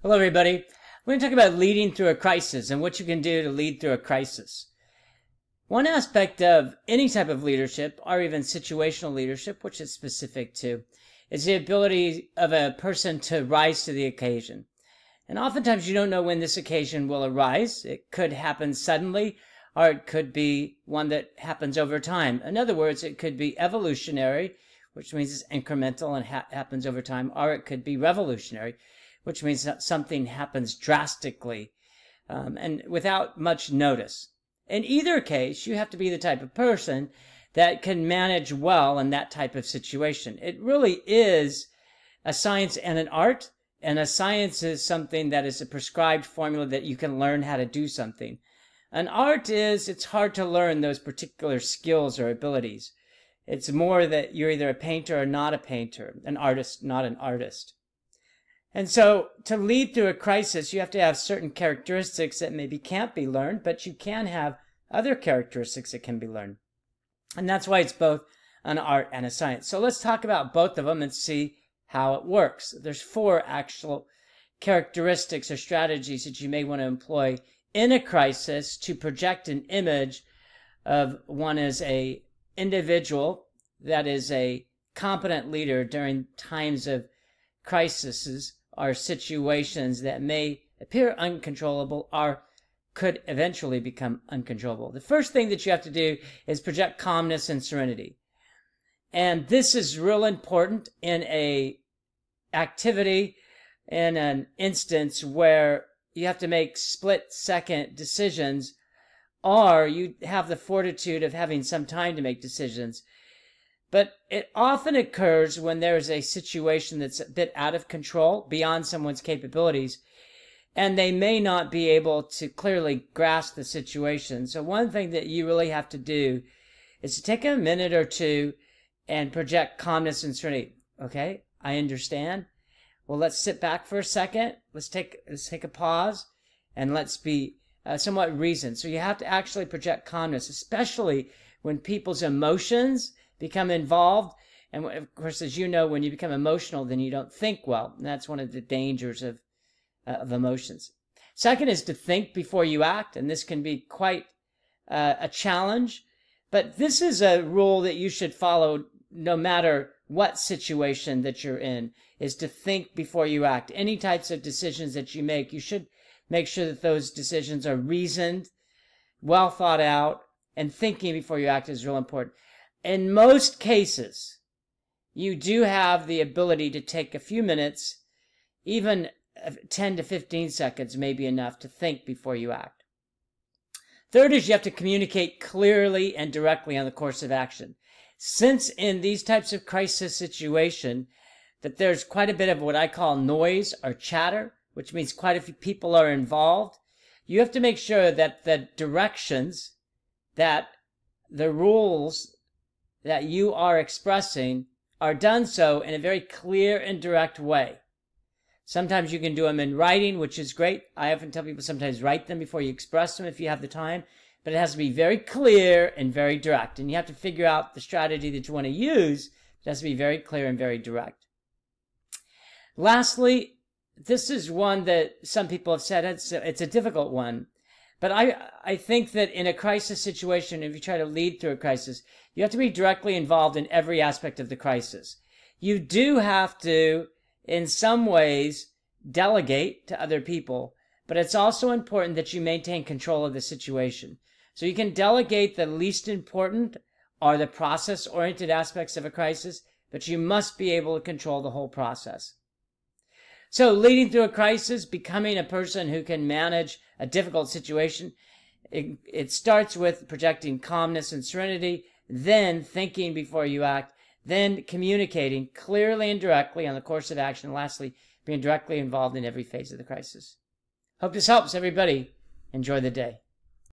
Hello, everybody. We're going to talk about leading through a crisis and what you can do to lead through a crisis. One aspect of any type of leadership, or even situational leadership, which it's specific to, is the ability of a person to rise to the occasion. And oftentimes you don't know when this occasion will arise. It could happen suddenly, or it could be one that happens over time. In other words, it could be evolutionary, which means it's incremental and happens over time, or it could be revolutionary, which means that something happens drastically and without much notice. In either case, you have to be the type of person that can manage well in that type of situation. It really is a science and an art, and a science is something that is a prescribed formula that you can learn how to do something. An art is, it's hard to learn those particular skills or abilities. It's more that you're either a painter or not a painter, an artist, not an artist. And so to lead through a crisis, you have to have certain characteristics that maybe can't be learned, but you can have other characteristics that can be learned. And that's why it's both an art and a science. So let's talk about both of them and see how it works. There's 4 actual characteristics or strategies that you may want to employ in a crisis to project an image of one as a individual that is a competent leader during times of crises or situations that may appear uncontrollable or could eventually become uncontrollable. The first thing that you have to do is project calmness and serenity. And this is real important in a activity, in an instance where you have to make split-second decisions, or you have the fortitude of having some time to make decisions. But it often occurs when there is a situation that's a bit out of control, beyond someone's capabilities, and they may not be able to clearly grasp the situation. So one thing that you really have to do is to take a minute or two and project calmness and serenity. Okay, I understand. Well, let's sit back for a second. Let's take a pause, and let's be somewhat reasoned. So you have to actually project calmness, especially when people's emotions become involved. And of course, as you know, when you become emotional, then you don't think well. And that's one of the dangers of emotions. Second is to think before you act. And this can be quite a challenge. But this is a rule that you should follow no matter what situation that you're in, is to think before you act. Any types of decisions that you make, you should make sure that those decisions are reasoned, well thought out, and thinking before you act is real important. In most cases, you do have the ability to take a few minutes, even 10 to 15 seconds may be enough to think before you act. Third is you have to communicate clearly and directly on the course of action. Since in these types of crisis situation that there's quite a bit of what I call noise or chatter, which means quite a few people are involved, you have to make sure that the directions, that the rules that you are expressing are done so in a very clear and direct way. Sometimes you can do them in writing, which is great. I often tell people sometimes write them before you express them if you have the time, but it has to be very clear and very direct. And you have to figure out the strategy that you want to use. It has to be very clear and very direct. Lastly, this is one that some people have said it's a difficult one. But I think that in a crisis situation, if you try to lead through a crisis, you have to be directly involved in every aspect of the crisis. You do have to, in some ways, delegate to other people, but it's also important that you maintain control of the situation. So you can delegate the least important or the process-oriented aspects of a crisis, but you must be able to control the whole process. So leading through a crisis, becoming a person who can manage a difficult situation, it starts with projecting calmness and serenity, then thinking before you act, then communicating clearly and directly on the course of action, and lastly, being directly involved in every phase of the crisis. Hope this helps, everybody. Enjoy the day.